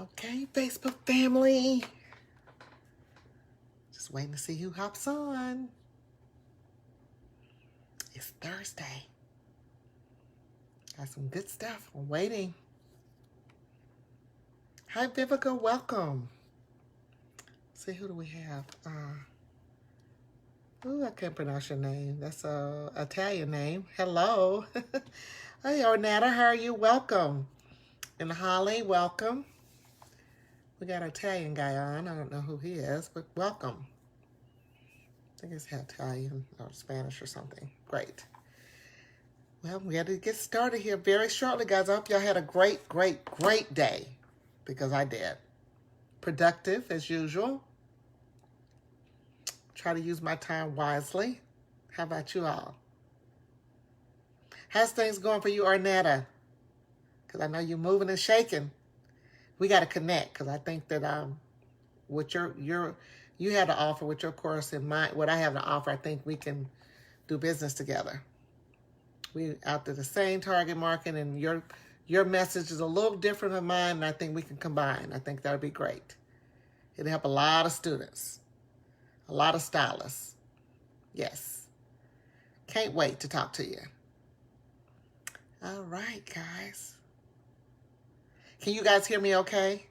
Okay, Facebook family. Just waiting to see who hops on. It's Thursday. Got some good stuff. I'm waiting. Hi, Vivica. Welcome. Let's see, who do we have? I can't pronounce your name. That's a Italian name. Hello. Hey, Ornetta. How are you? Welcome. And Holly, welcome. We got an Italian guy on. I don't know who he is, but welcome. I think it's Italian or Spanish or something. Great. Well, we got to get started here very shortly, guys. I hope y'all had a great day, because I did. Productive, as usual. Try to use my time wisely. How about you all? How's things going for you, Ornetta? Because I know you're moving and shaking. We got to connect, because I think that what you have to offer with your course and what I have to offer, I think we can do business together. We out to the same target market, and your message is a little different than mine, and I think we can combine. I think that would be great. It'll help a lot of students, a lot of stylists. Yes. Can't wait to talk to you. All right, guys. Can you guys hear me okay?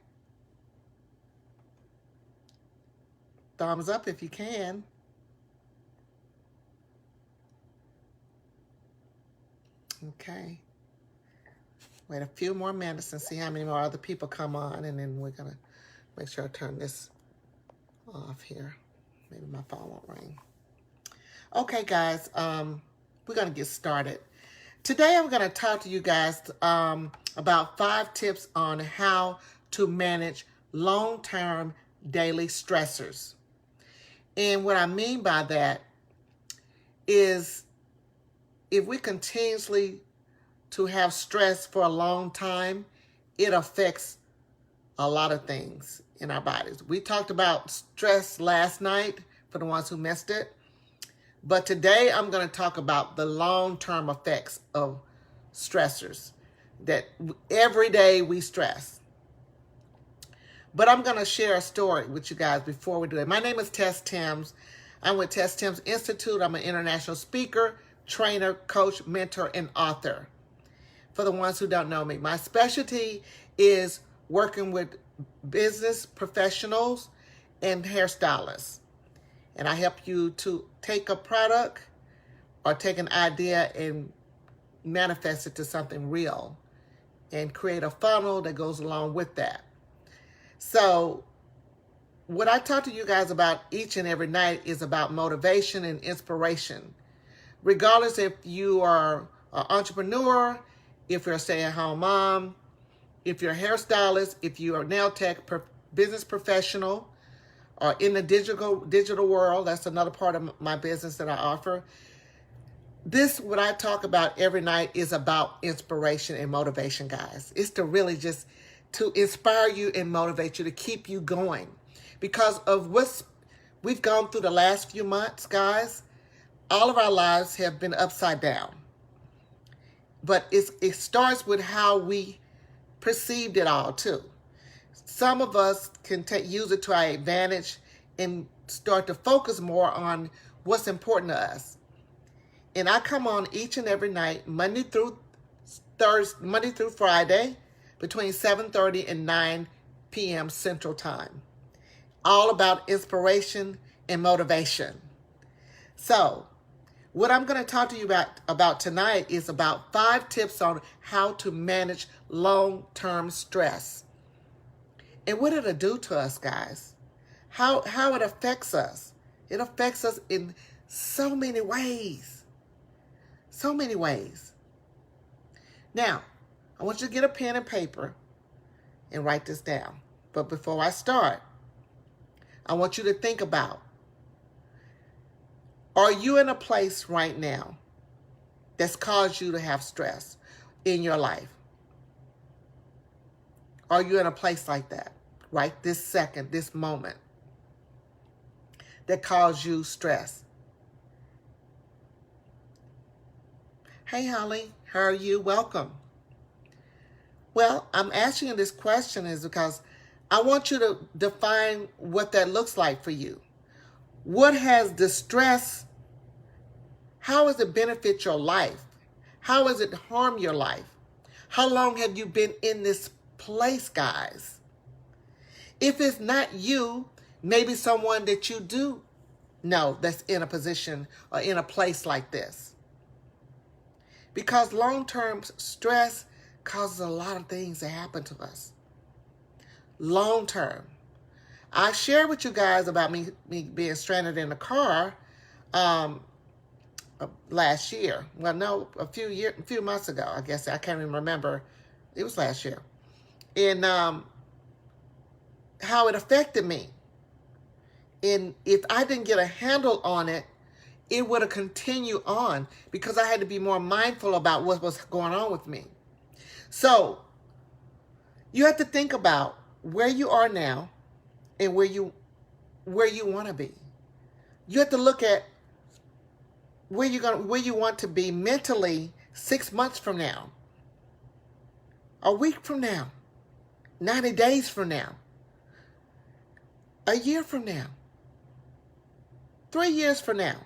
Thumbs up if you can. Okay. Wait a few more minutes and see how many more other people come on, and then we're going to make sure I turn this off here. Maybe my phone won't ring. Okay, guys, we're going to get started. Today I'm going to talk to you guys about 5 tips on how to manage long-term daily stressors. And what I mean by that is, if we continuously to have stress for a long time, it affects a lot of things in our bodies. We talked about stress last night for the ones who missed it. But today I'm going to talk about the long-term effects of stressors, that every day we stress. But I'm going to share a story with you guys before we do that. My name is TessTims. I'm with TessTims Institute. I'm an international speaker, trainer, coach, mentor, and author. For the ones who don't know me, my specialty is working with business professionals and hairstylists. And I help you to take a product or take an idea and manifest it to something real and create a funnel that goes along with that. So what I talk to you guys about each and every night is about motivation and inspiration. Regardless if you are an entrepreneur, if you're a stay-at-home mom, if you're a hairstylist, if you are a nail tech business professional, or in the digital world, that's another part of my business that I offer. What I talk about every night is about inspiration and motivation, guys. It's to really just to inspire you and motivate you, to keep you going. Because of what we've gone through the last few months, guys, all of our lives have been upside down. But it starts with how we perceived it all, too. Some of us can use it to our advantage and start to focus more on what's important to us. And I come on each and every night, Monday through Friday, between 7:30 and 9 p.m. Central Time. All about inspiration and motivation. So, what I'm going to talk to you about tonight is about 5 tips on how to manage long-term stress. And what it'll do to us, guys. How it affects us. It affects us in so many ways. So many ways. Now, I want you to get a pen and paper and write this down. But before I start, I want you to think about, are you in a place right now that's caused you to have stress in your life? Are you in a place like that, right this second, this moment, that caused you stress? Hey, Holly, how are you? Welcome. Well, I'm asking you this question is because I want you to define what that looks like for you. What has the stress, how has it benefit your life? How has it harmed your life? How long have you been in this place, guys? If it's not you, maybe someone that you do know that's in a position or in a place like this. Because long-term stress causes a lot of things to happen to us. Long-term. I shared with you guys about me being stranded in a car last year. Well, no, a few months ago, I guess. I can't even remember. It was last year. And how it affected me. And if I didn't get a handle on it, it would have continued on because I had to be more mindful about what was going on with me. So you have to think about where you are now and where you want to be. You have to look at where you want to be mentally 6 months from now, a week from now, 90 days from now, a year from now, 3 years from now,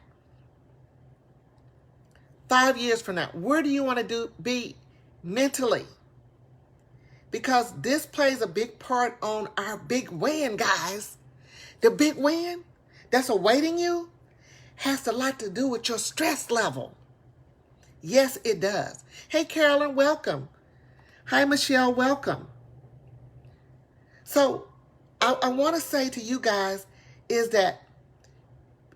5 years from now. Where do you want to be mentally? Because this plays a big part on our big win, guys. The big win that's awaiting you has a lot to do with your stress level. Yes, it does. Hey, Carolyn, welcome. Hi, Michelle, welcome. So I want to say to you guys is that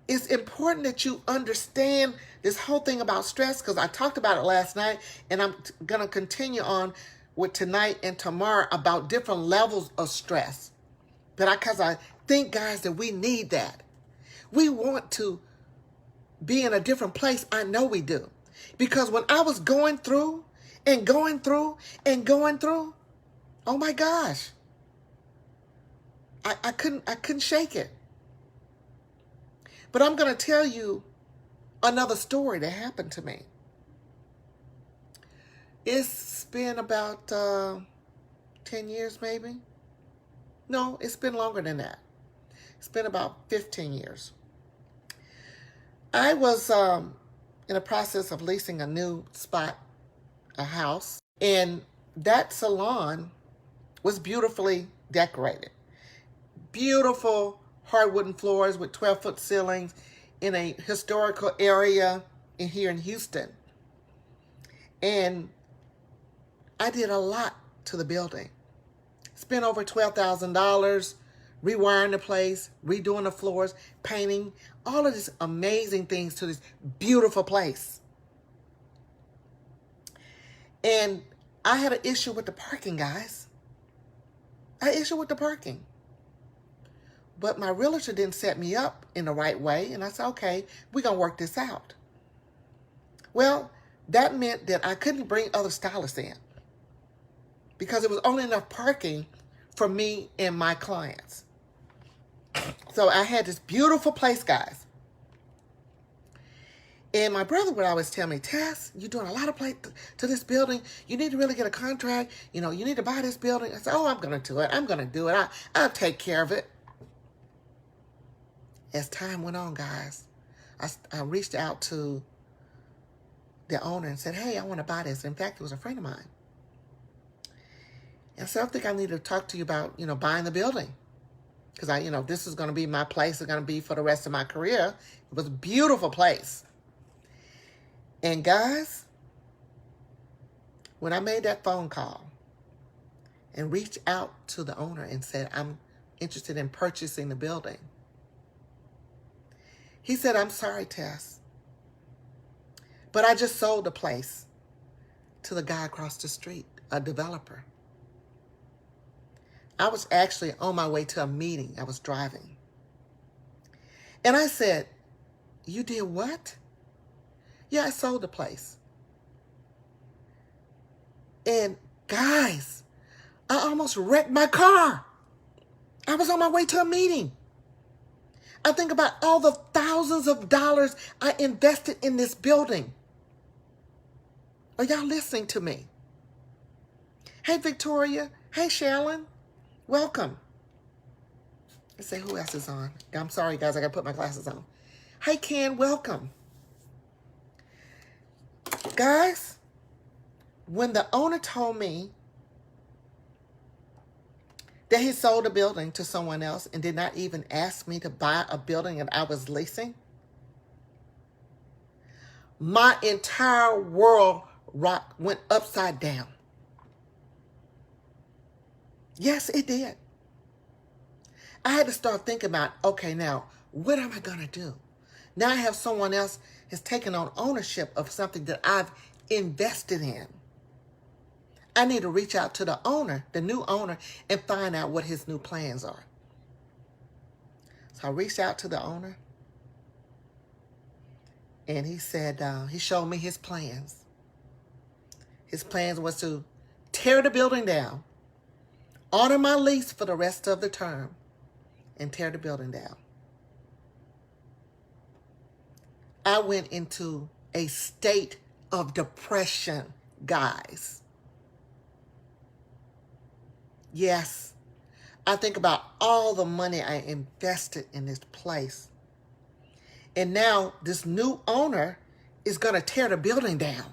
it's important that you understand this whole thing about stress, because I talked about it last night, and I'm going to continue on with tonight and tomorrow about different levels of stress. Because I think, guys, that we need that. We want to be in a different place. I know we do. Because when I was going through and going through and going through, oh my gosh, I couldn't shake it. But I'm going to tell you another story that happened to me. It's been about 10 years maybe. No, it's been longer than that. It's been about 15 years. I was in the process of leasing a new spot, a house, and that salon was beautifully decorated. Beautiful hardwooden floors with 12-foot ceilings in a historical area here in Houston. And I did a lot to the building. Spent over $12,000 rewiring the place, redoing the floors, painting, all of these amazing things to this beautiful place. And I had an issue with the parking, guys. I had an issue with the parking. But my realtor didn't set me up in the right way. And I said, okay, we're going to work this out. Well, that meant that I couldn't bring other stylists in because it was only enough parking for me and my clients. So I had this beautiful place, guys. And my brother would always tell me, Tess, you're doing a lot of play to this building. You need to really get a contract. You know, you need to buy this building. I said, oh, I'm going to do it. I'm going to do it. I'll take care of it. As time went on, guys, I reached out to the owner and said, hey, I want to buy this. In fact, it was a friend of mine. And so I think I need to talk to you about, buying the building. Because this is going to be my place. It's going to be for the rest of my career. It was a beautiful place. And guys, when I made that phone call and reached out to the owner and said, I'm interested in purchasing the building, he said, I'm sorry, Tess, but I just sold the place to the guy across the street, a developer. I was actually on my way to a meeting. I was driving. And I said, you did what? Yeah, I sold the place. And guys, I almost wrecked my car. I was on my way to a meeting. I think about all the thousands of dollars I invested in this building. Are y'all listening to me? Hey, Victoria. Hey, Shallon. Welcome. Let's see who else is on. I'm sorry, guys. I got to put my glasses on. Hi, Ken. Welcome. Guys, when the owner told me that he sold a building to someone else and did not even ask me to buy a building that I was leasing, my entire world went upside down. Yes, it did. I had to start thinking about, okay, now, what am I going to do? Now I have someone else has taken on ownership of something that I've invested in. I need to reach out to the owner, the new owner, and find out what his new plans are. So I reached out to the owner, and he said, he showed me his plans. His plans was to tear the building down, honor my lease for the rest of the term, and tear the building down. I went into a state of depression, guys. Yes, I think about all the money I invested in this place. And now this new owner is going to tear the building down.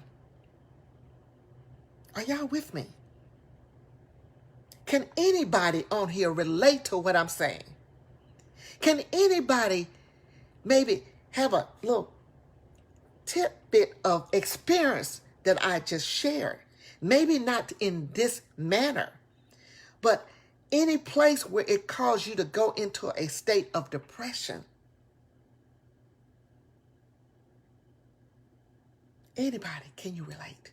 Are y'all with me? Can anybody on here relate to what I'm saying? Can anybody maybe have a little tidbit of experience that I just shared? Maybe not in this manner, but any place where it caused you to go into a state of depression. Anybody, can you relate?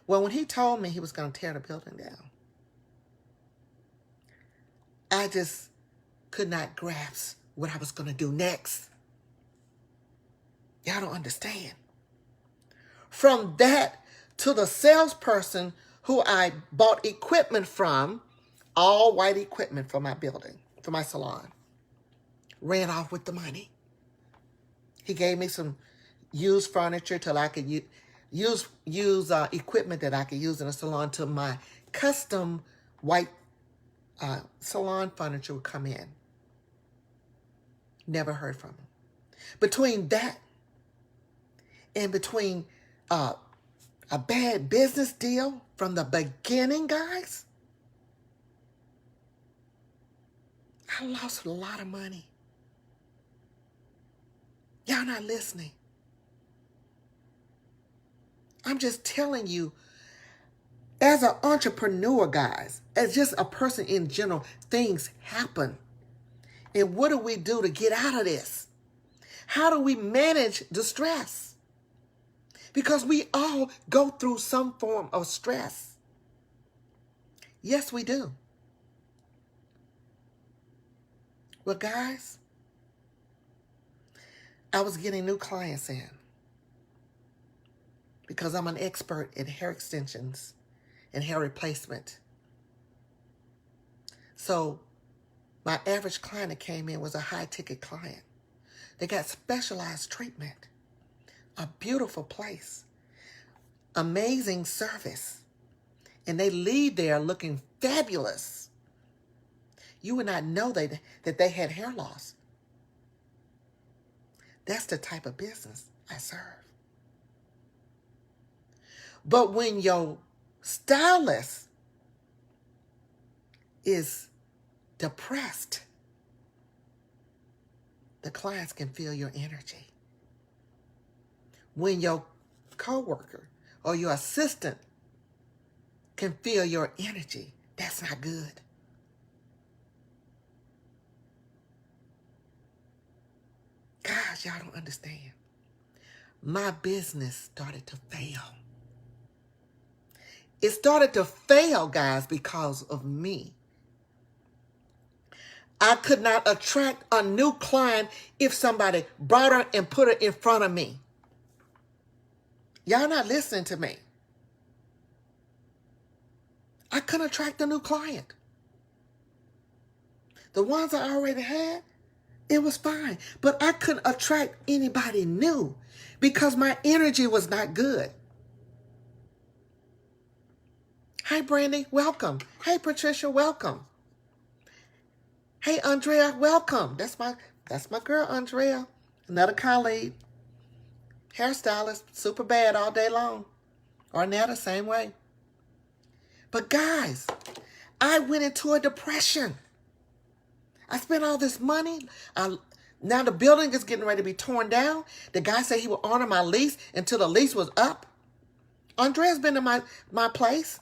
Well, when he told me he was going to tear the building down, I just could not grasp what I was going to do next. Y'all don't understand. From that to the salesperson who I bought equipment from, all white equipment for my building, for my salon, ran off with the money. He gave me some used furniture till I could use equipment that I could use in a salon till my custom white salon furniture would come in. Never heard from him. Between that and between a bad business deal from the beginning, guys, I lost a lot of money. Y'all not listening. I'm just telling you, as an entrepreneur, guys, as just a person in general, things happen. And what do we do to get out of this? How do we manage the stress? Because we all go through some form of stress. Yes, we do. Well, guys, I was getting new clients in because I'm an expert in hair extensions and hair replacement. So my average client that came in was a high-ticket client. They got specialized treatment, a beautiful place, amazing service, and they leave there looking fabulous. You would not know that they had hair loss. That's the type of business I serve. But when your stylist is depressed, the clients can feel your energy. When your coworker or your assistant can feel your energy, that's not good. Guys, y'all don't understand. My business started to fail. It started to fail, guys, because of me. I could not attract a new client if somebody brought her and put her in front of me. Y'all not listening to me. I couldn't attract a new client. The ones I already had, it was fine. But I couldn't attract anybody new because my energy was not good. Hi, Brandy. Welcome. Hey, Patricia. Welcome. Hey, Andrea, welcome. That's my girl, Andrea. Another colleague. Hairstylist, super bad all day long. Ornetta, same way. But guys, I went into a depression. I spent all this money. Now the building is getting ready to be torn down. The guy said he would honor my lease until the lease was up. Andrea's been to my place.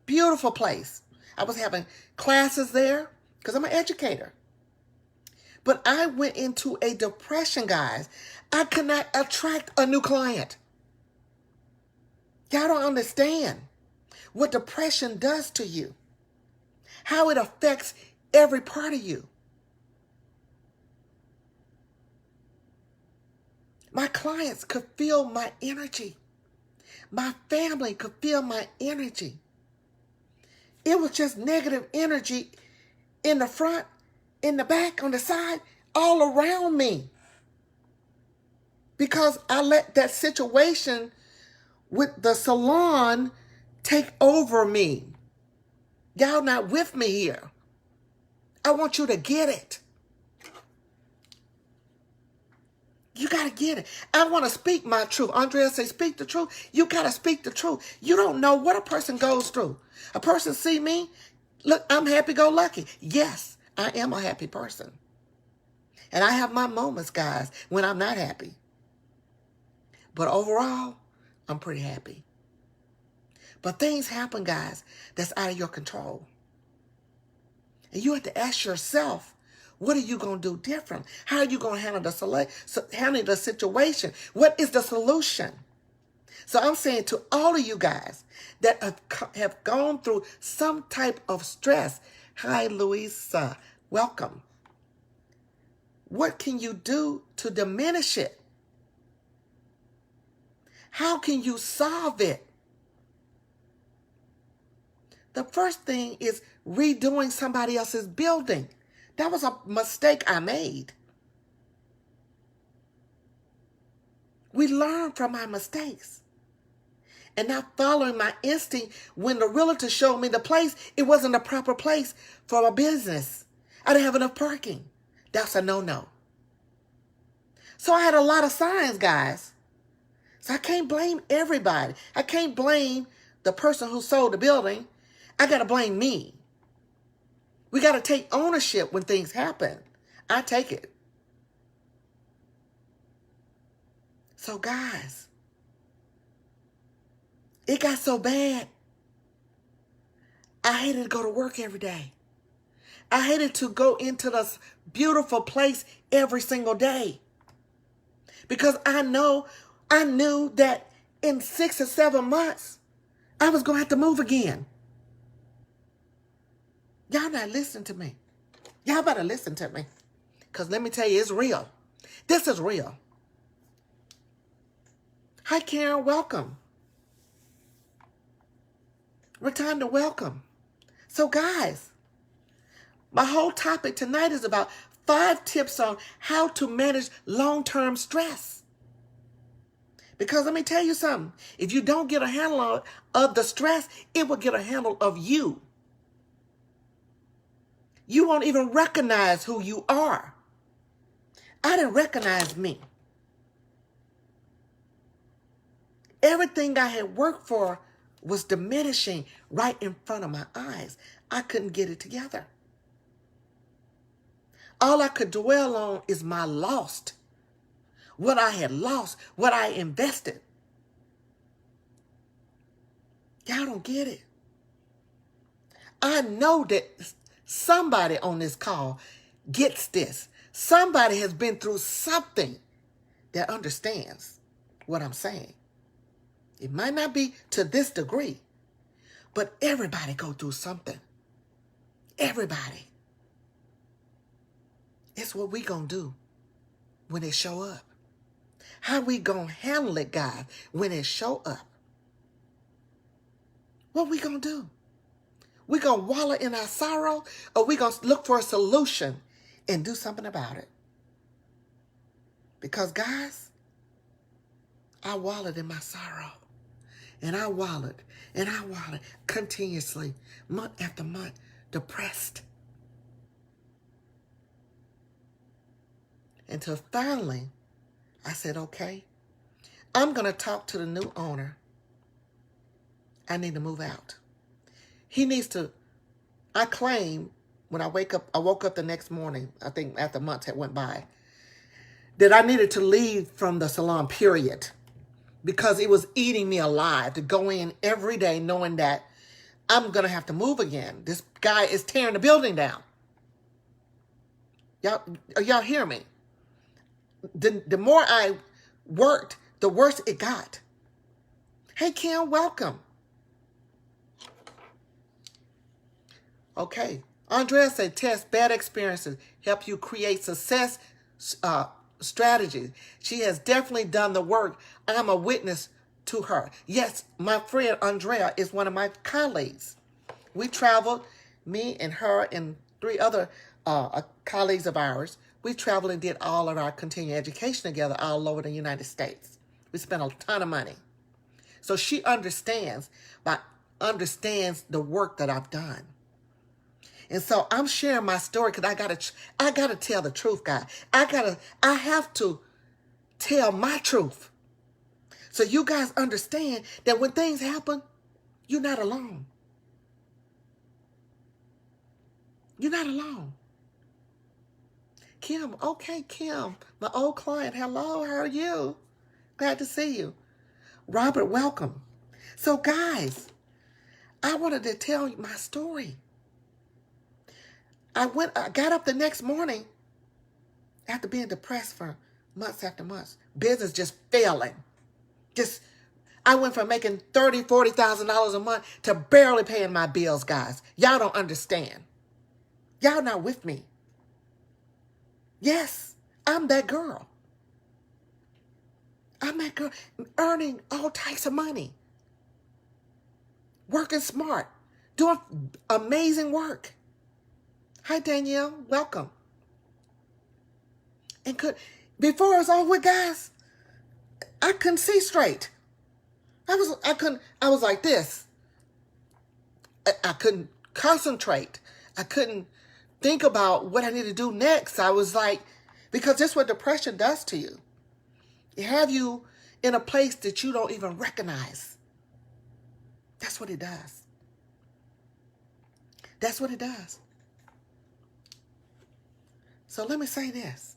Beautiful place. I was having classes there because I'm an educator. But I went into a depression, guys. I could not attract a new client. Y'all don't understand what depression does to you. How it affects every part of you. My clients could feel my energy. My family could feel my energy. It was just negative energy in the front, in the back, on the side, all around me. Because I let that situation with the salon take over me. Y'all not with me here. I want you to get it. You got to get it. I want to speak my truth. Andrea say, speak the truth. You got to speak the truth. You don't know what a person goes through. A person see me, look, I'm happy-go-lucky. Yes, I am a happy person. And I have my moments, guys, when I'm not happy. But overall, I'm pretty happy. But things happen, guys, that's out of your control. And you have to ask yourself, what are you going to do different? How are you going to handle the situation? What is the solution? So I'm saying to all of you guys that have gone through some type of stress, hi, Louisa, welcome. What can you do to diminish it? How can you solve it? The first thing is redoing somebody else's building. That was a mistake I made. We learn from our mistakes. And not following my instinct when the realtor showed me the place, it wasn't a proper place for a business. I didn't have enough parking. That's a no-no. So I had a lot of signs, guys. So I can't blame everybody. I can't blame the person who sold the building. I got to blame me. We got to take ownership when things happen. I take it. So guys, it got so bad. I hated to go to work every day. I hated to go into this beautiful place every single day. Because I knew that in 6 or 7 months, I was going to have to move again. Y'all not listening to me. Y'all better listen to me. Because let me tell you, it's real. This is real. Hi, Karen. Welcome. Return to welcome. So, guys, my whole topic tonight is about 5 tips on how to manage long-term stress. Because let me tell you something. If you don't get a handle of the stress, it will get a handle of you. You won't even recognize who you are. I didn't recognize me. Everything I had worked for was diminishing right in front of my eyes. I couldn't get it together. All I could dwell on is my lost. What I had lost, what I invested. Y'all don't get it. I know that somebody on this call gets this. Somebody has been through something that understands what I'm saying. It might not be to this degree, but everybody go through something. Everybody. It's what we gonna do when it show up. How we gonna handle it, God, when it show up? What we gonna do? We gonna wallow in our sorrow, or we gonna look for a solution and do something about it? Because, guys, I wallowed in my sorrow. And I wallowed continuously, month after month, depressed. Until finally, I said, okay, I'm going to talk to the new owner. I need to move out. He needs to, I claim when I woke up the next morning, I think after months had went by, that I needed to leave from the salon, period. Because it was eating me alive to go in every day knowing that I'm going to have to move again. This guy is tearing the building down. Y'all hear me? The more I worked, the worse it got. Hey, Kim, welcome. Okay. Andrea said, Tess, bad experiences help you create success strategies. She has definitely done the work. I'm a witness to her. Yes, my friend Andrea is one of my colleagues. We traveled, me and her and 3 other colleagues of ours. We traveled and did all of our continuing education together all over the United States. We spent a ton of money. So she understands the work that I've done. And so I'm sharing my story because I gotta tell the truth, guys. I have to tell my truth. So you guys understand that when things happen, you're not alone. You're not alone. Kim, okay, Kim, my old client, hello, how are you? Glad to see you. Robert, welcome. So guys, I wanted to tell you my story. I got up the next morning after being depressed for months after months. Business just failing. I went from making $30,000, $40,000 a month to barely paying my bills, guys. Y'all don't understand. Y'all not with me. Yes, I'm that girl. I'm that girl earning all types of money. Working smart. Doing amazing work. Hi, Danielle. Welcome. And before I was all with guys, I couldn't see straight. I was like this. I couldn't concentrate. I couldn't think about what I need to do next. I was like, because that's what depression does to you. It have you in a place that you don't even recognize. That's what it does. That's what it does. So let me say this.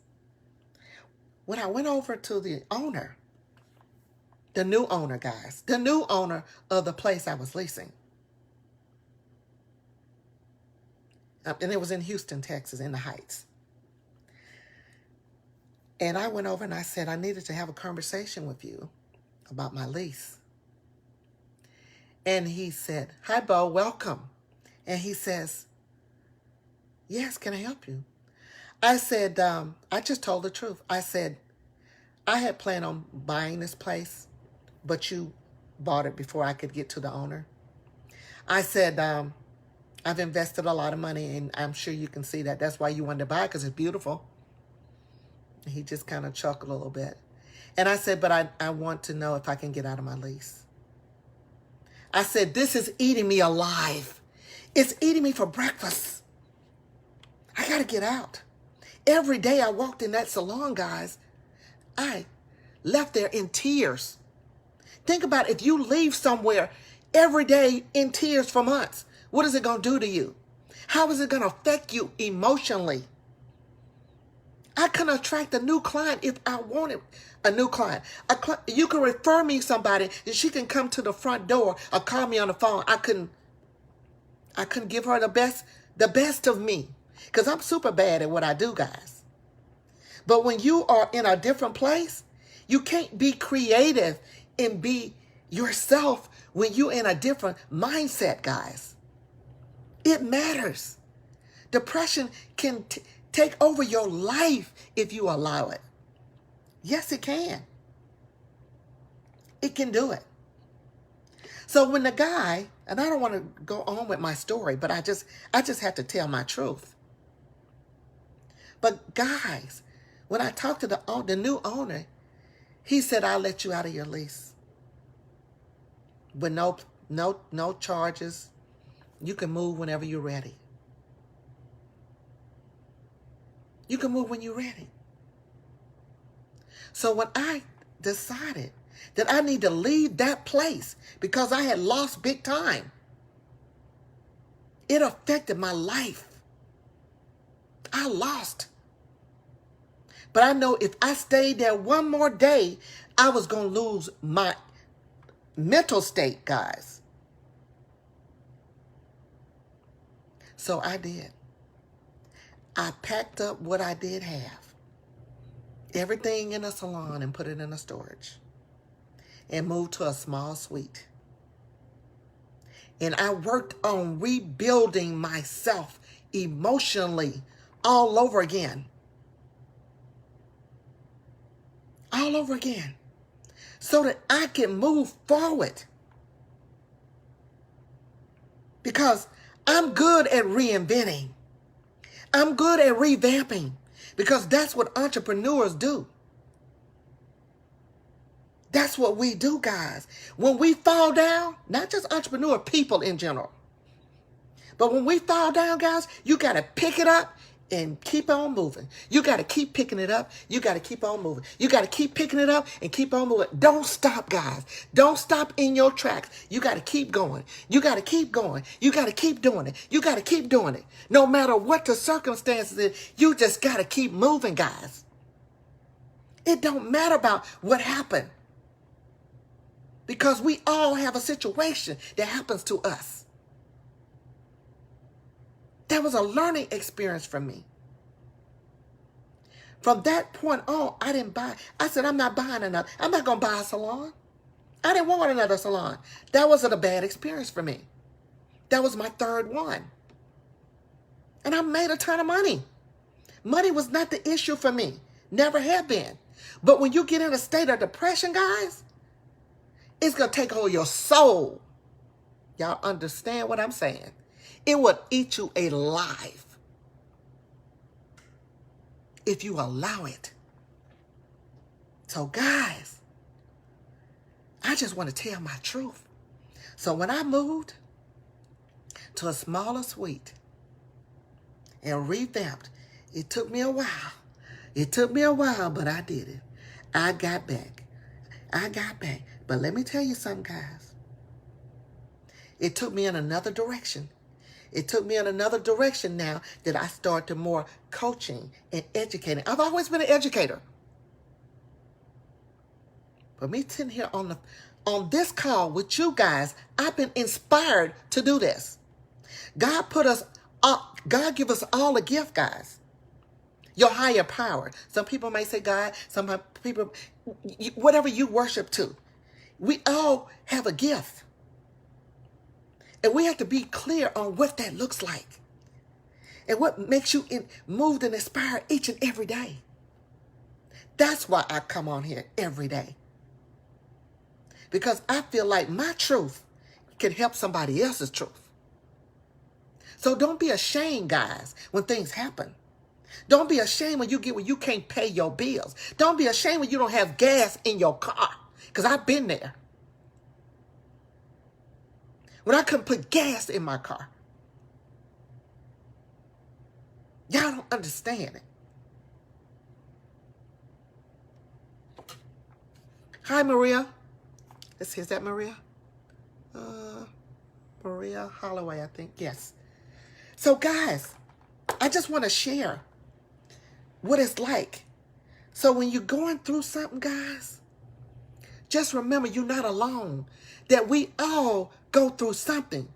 When I went over to the owner, the new owner, guys, the new owner of the place I was leasing, and it was in Houston, Texas, in the Heights. And I went over and I said, I needed to have a conversation with you about my lease. And he said, hi, Bo, welcome. And he says, yes, can I help you? I said, I just told the truth. I said, I had planned on buying this place, but you bought it before I could get to the owner. I said, I've invested a lot of money, and I'm sure you can see that. That's why you wanted to buy it, because it's beautiful. And he just kind of chuckled a little bit. And I said, but I want to know if I can get out of my lease. I said, this is eating me alive. It's eating me for breakfast. I got to get out. Every day I walked in that salon, guys, I left there in tears. Think about if you leave somewhere every day in tears for months, what is it going to do to you? How is it going to affect you emotionally? I can attract a new client if I wanted a new client. You can refer me somebody and she can come to the front door or call me on the phone. I couldn't give her the best of me, because I'm super bad at what I do, guys. But when you are in a different place, you can't be creative and be yourself when you're in a different mindset, guys. It matters. Depression can take over your life if you allow it. Yes, it can. It can do it. So when the guy, and I don't want to go on with my story, but I just have to tell my truth. But guys, when I talked to the new owner, he said, I'll let you out of your lease with no charges. You can move whenever you're ready. You can move when you're ready. So when I decided that I need to leave that place because I had lost big time, it affected my life. I lost. But I know if I stayed there one more day, I was going to lose my mental state, guys. So I did. I packed up what I did have, everything in a salon, and put it in a storage, and moved to a small suite. And I worked on rebuilding myself emotionally all over again. All over again. So that I can move forward. Because I'm good at reinventing. I'm good at revamping. Because that's what entrepreneurs do. That's what we do, guys. When we fall down, not just entrepreneur, people in general. But when we fall down, guys, you got to pick it up and keep on moving. You got to keep picking it up. You got to keep on moving. You got to keep picking it up and keep on moving. Don't stop, guys. Don't stop in your tracks. You got to keep going. You got to keep going. You got to keep doing it. You got to keep doing it. No matter what the circumstances is, you just got to keep moving, guys. It don't matter about what happened. Because we all have a situation that happens to us. That was a learning experience for me. From that point on, I didn't buy. I said, I'm not buying another. I'm not going to buy a salon. I didn't want another salon. That wasn't a bad experience for me. That was my third one. And I made a ton of money. Money was not the issue for me. Never had been. But when you get in a state of depression, guys, it's going to take hold of your soul. Y'all understand what I'm saying? It would eat you alive if you allow it. So guys, I just want to tell my truth. So when I moved to a smaller suite and revamped, it took me a while. It took me a while, but I did it. I got back. But let me tell you something, guys. It took me in another direction. It took me in another direction now that I started more coaching and educating. I've always been an educator. But me sitting here on this call with you guys, I've been inspired to do this. God give us all a gift, guys. Your higher power. Some people may say God, some people, whatever you worship to. We all have a gift. And we have to be clear on what that looks like. And what makes you moved and inspired each and every day. That's why I come on here every day. Because I feel like my truth can help somebody else's truth. So don't be ashamed, guys, when things happen. Don't be ashamed when you can't pay your bills. Don't be ashamed when you don't have gas in your car. Because I've been there. When I couldn't put gas in my car. Y'all don't understand it. Hi, Maria. Is that Maria? Maria Holloway, I think. Yes. So, guys, I just want to share what it's like. So when you're going through something, guys, just remember you're not alone. That we all go through something.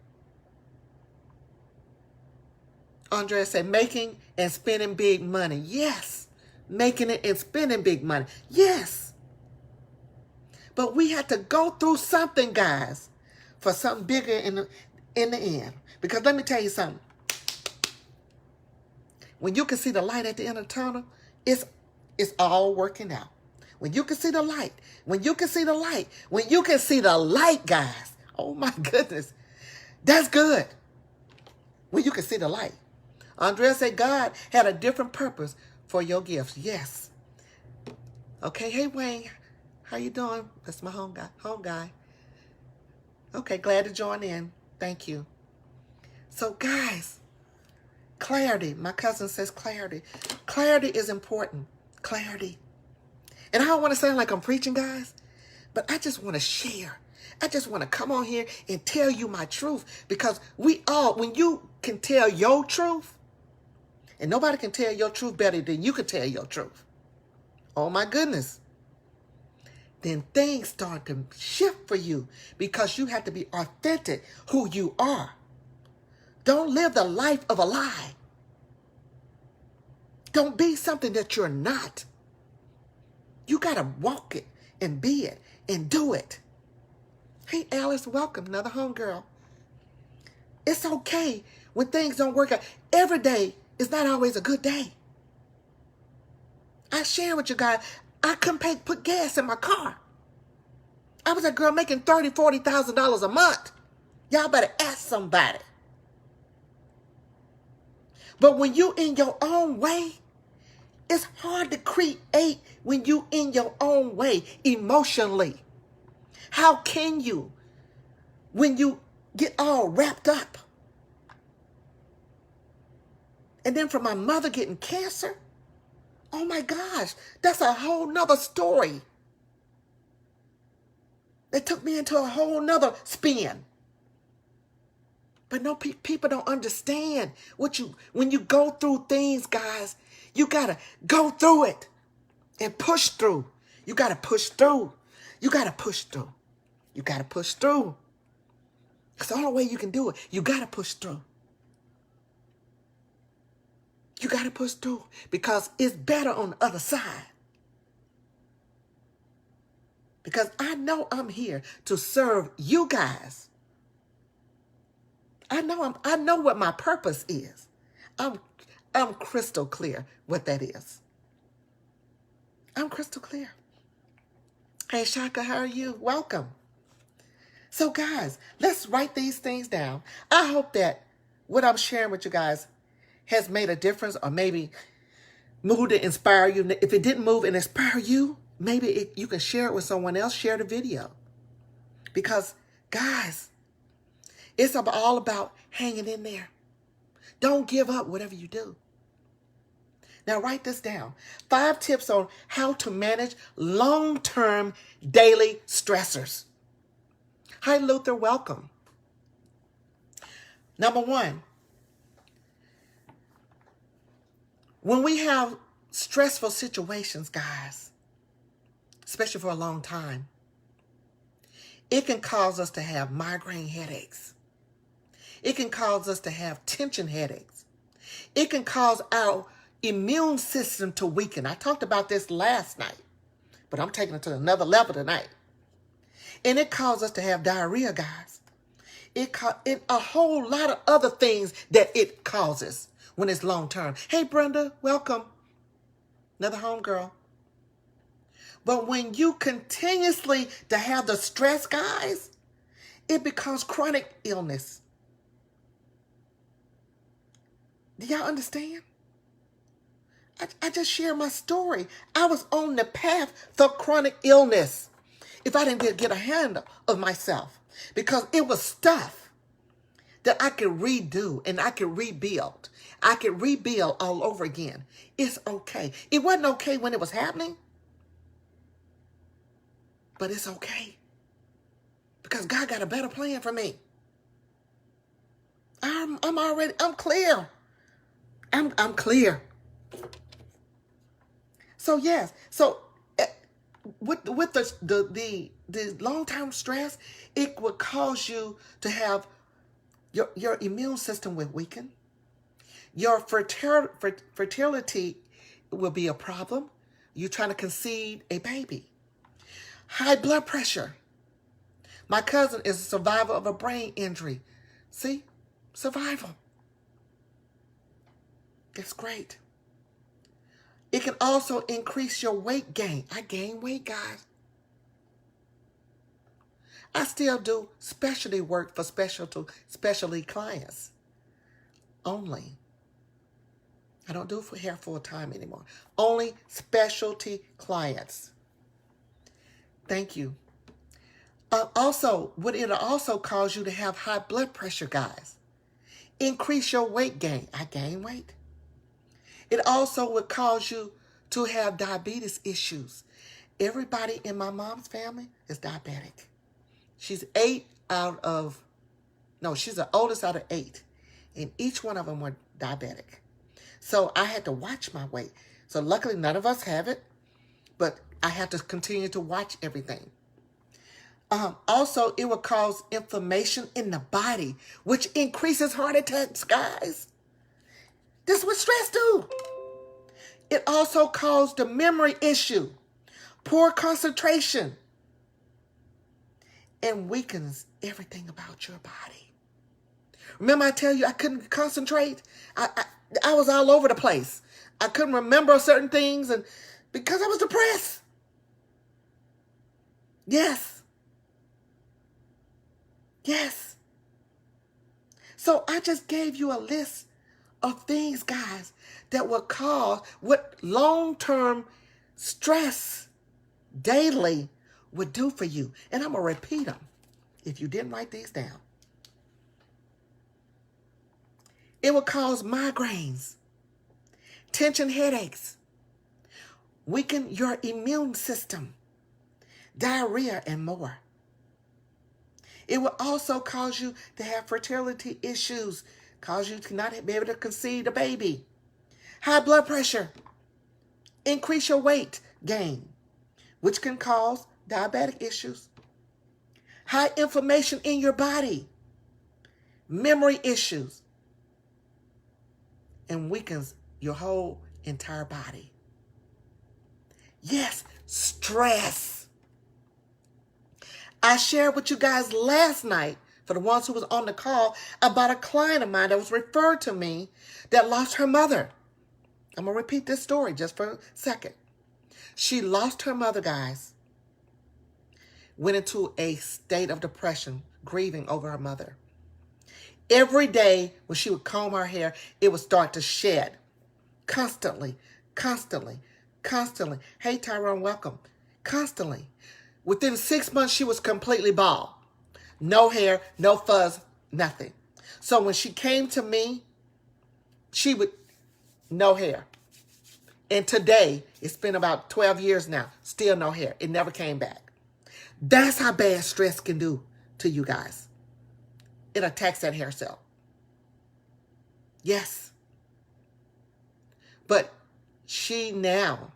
Andrea said, making and spending big money. Yes. Making it and spending big money. Yes. But we had to go through something, guys, for something bigger in the end. Because let me tell you something. When you can see the light at the end of the tunnel, it's all working out. When you can see the light, when you can see the light, guys, oh my goodness, that's good. When you can see the light. Andrea said God had a different purpose for your gifts. Yes. Okay, hey Wayne, how you doing? That's my home guy. Okay, glad to join in. Thank you. So guys, clarity. My cousin says clarity. Clarity is important. Clarity. And I don't want to sound like I'm preaching, guys, but I just want to share. I just want to come on here and tell you my truth, because when you can tell your truth, and nobody can tell your truth better than you can tell your truth. Oh my goodness. Then things start to shift for you, because you have to be authentic who you are. Don't live the life of a lie. Don't be something that you're not. You got to walk it and be it and do it. Hey, Alice, welcome, another homegirl. It's okay when things don't work out. Every day is not always a good day. I share with you guys, I couldn't put gas in my car. I was a girl making $30,000, $40,000 a month. Y'all better ask somebody. But when you in your own way, it's hard to create when you in your own way emotionally. How can you when you get all wrapped up? And then from my mother getting cancer, oh my gosh, that's a whole nother story. It took me into a whole nother spin. But no, people don't understand when you go through things, guys, you got to go through it and push through. You got to push through. You got to push through. You got to push through. It's the only way you can do it. You got to push through. You got to push through, because it's better on the other side. Because I know I'm here to serve you guys. I know what my purpose is. I'm crystal clear what that is. I'm crystal clear. Hey, Shaka, how are you? Welcome. So, guys, let's write these things down. I hope that what I'm sharing with you guys has made a difference, or maybe moved to inspire you. If it didn't move and inspire you, maybe you can share it with someone else. Share the video. Because, guys, it's all about hanging in there. Don't give up whatever you do. Now, write this down. 5 tips on how to manage long-term daily stressors. Hi, Luther. Welcome. Number 1, when we have stressful situations, guys, especially for a long time, it can cause us to have migraine headaches. It can cause us to have tension headaches. It can cause our immune system to weaken. I talked about this last night, but I'm taking it to another level tonight. And it causes us to have diarrhea, guys. It a whole lot of other things that it causes when it's long term. Hey, Brenda, welcome. Another homegirl. But when you continuously to have the stress, guys, it becomes chronic illness. Do y'all understand? I just shared my story. I was on the path for chronic illness if I didn't get a handle of myself, because it was stuff that I could redo and I could rebuild. I could rebuild all over again. It's okay. It wasn't okay when it was happening, but it's okay, because God got a better plan for me. I'm clear. I'm clear. So yes, with the long-term stress, it will cause you to have your immune system will weaken. Your fertility will be a problem. You're trying to conceive a baby. High blood pressure. My cousin is a survivor of a brain injury. See? Survival. That's great. It can also increase your weight gain. I gain weight, guys. I still do specialty work for specialty clients only. I don't do it for hair full time anymore. Only specialty clients. Thank you. It'll also cause you to have high blood pressure, guys. Increase your weight gain. I gain weight. It also would cause you to have diabetes issues. everybody in my mom's family is diabetic. She's she's the oldest out of 8. And each one of them were diabetic. So I had to watch my weight. So luckily none of us have it, but I have to continue to watch everything. Also, it will cause inflammation in the body, which increases heart attacks, guys. This is what stress do. It also caused the memory issue, poor concentration, and weakens everything about your body. Remember I tell you I couldn't concentrate? I was all over the place. I couldn't remember certain things and because I was depressed. Yes. Yes. So I just gave you a list of things, guys, that will cause what long-term stress daily would do for you. And I'm going to repeat them if you didn't write these down. It will cause migraines, tension headaches, weaken your immune system, diarrhea, and more. It will also cause you to have fertility issues, cause you to not be able to conceive a baby, high blood pressure, increase your weight gain, which can cause diabetic issues, high inflammation in your body, memory issues, and weakens your whole entire body. Yes, stress. I shared with you guys last night, for the ones who was on the call, about a client of mine that was referred to me that lost her mother. I'm going to repeat this story just for a second. She lost her mother, guys. Went into a state of depression, grieving over her mother. Every day when she would comb her hair, it would start to shed. Constantly, constantly, constantly. Hey, Tyrone, welcome. Constantly. Within 6 months, she was completely bald. No hair, no fuzz, nothing. So when she came to me, she would, no hair. And today, it's been about 12 years now, still no hair. It never came back. That's how bad stress can do to you guys. It attacks that hair cell. Yes. But she now,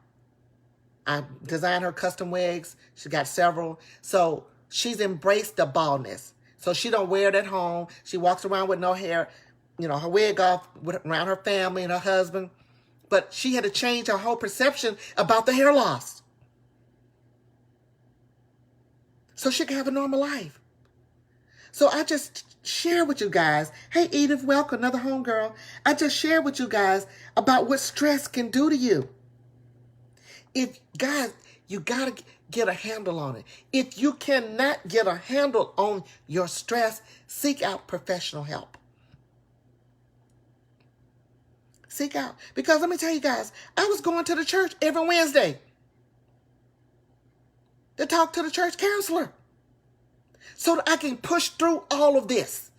I designed her custom wigs. She got several. So she's embraced the baldness. So she don't wear it at home. She walks around with no hair, her wig off around her family and her husband. But she had to change her whole perception about the hair loss, so she can have a normal life. So I just share with you guys. Hey, Edith, welcome, another homegirl. I just shared with you guys about what stress can do to you. If, guys, you got to get a handle on it. If you cannot get a handle on your stress, seek out professional help. Seek out. Because let me tell you guys, I was going to the church every Wednesday to talk to the church counselor so that I can push through all of this.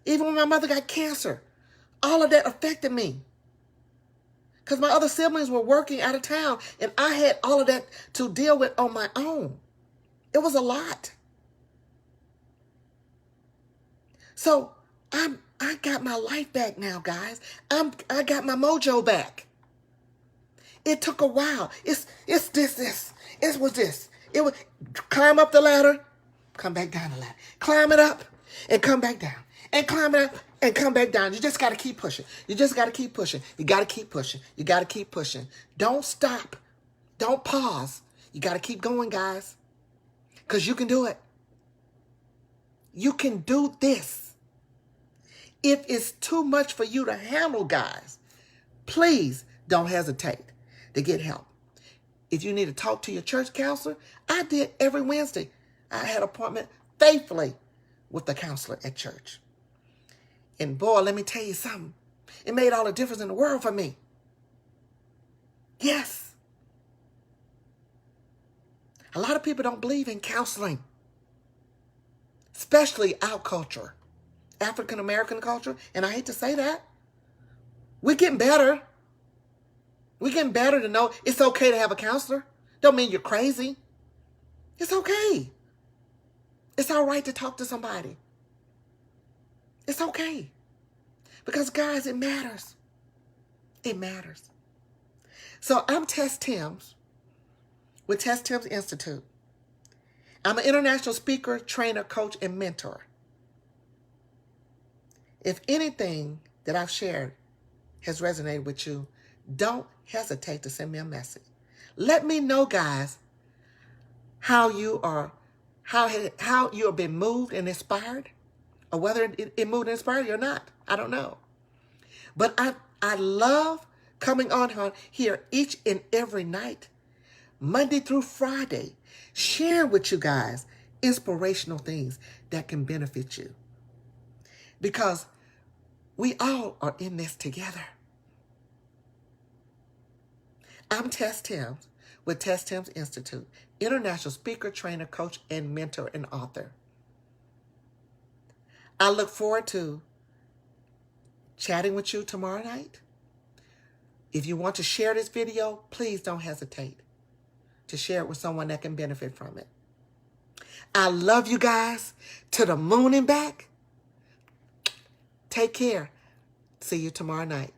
Even when my mother got cancer, all of that affected me. Because my other siblings were working out of town and I had all of that to deal with on my own. It was a lot. So I got my life back now, guys. I got my mojo back. It took a while. It was this. It would climb up the ladder, come back down the ladder. Climb it up and come back down. And climb it up and come back down. You just got to keep pushing. You just got to keep pushing. You got to keep pushing. You got to keep pushing. Don't stop. Don't pause. You got to keep going, guys. Because you can do it. You can do this. If it's too much for you to handle, guys, please don't hesitate to get help. If you need to talk to your church counselor, I did every Wednesday. I had an appointment faithfully with the counselor at church. And boy, let me tell you something. It made all the difference in the world for me. Yes. A lot of people don't believe in counseling, especially our culture, African-American culture. And I hate to say that. We're getting better. We're getting better to know it's okay to have a counselor. Don't mean you're crazy. It's okay. It's all right to talk to somebody. It's okay. Because, guys, it matters. It matters. So I'm TessTims with TessTims Institute. I'm an international speaker, trainer, coach, and mentor. If anything that I've shared has resonated with you, don't hesitate to send me a message. Let me know, guys, how you are, how you have been moved and inspired, or whether it moved and inspired you or not. I don't know. But I love coming on here each and every night, Monday through Friday, sharing with you guys inspirational things that can benefit you. Because we all are in this together. I'm TessTims with TessTims Institute, international speaker, trainer, coach, and mentor and author. I look forward to chatting with you tomorrow night. If you want to share this video, please don't hesitate to share it with someone that can benefit from it. I love you guys to the moon and back. Take care. See you tomorrow night.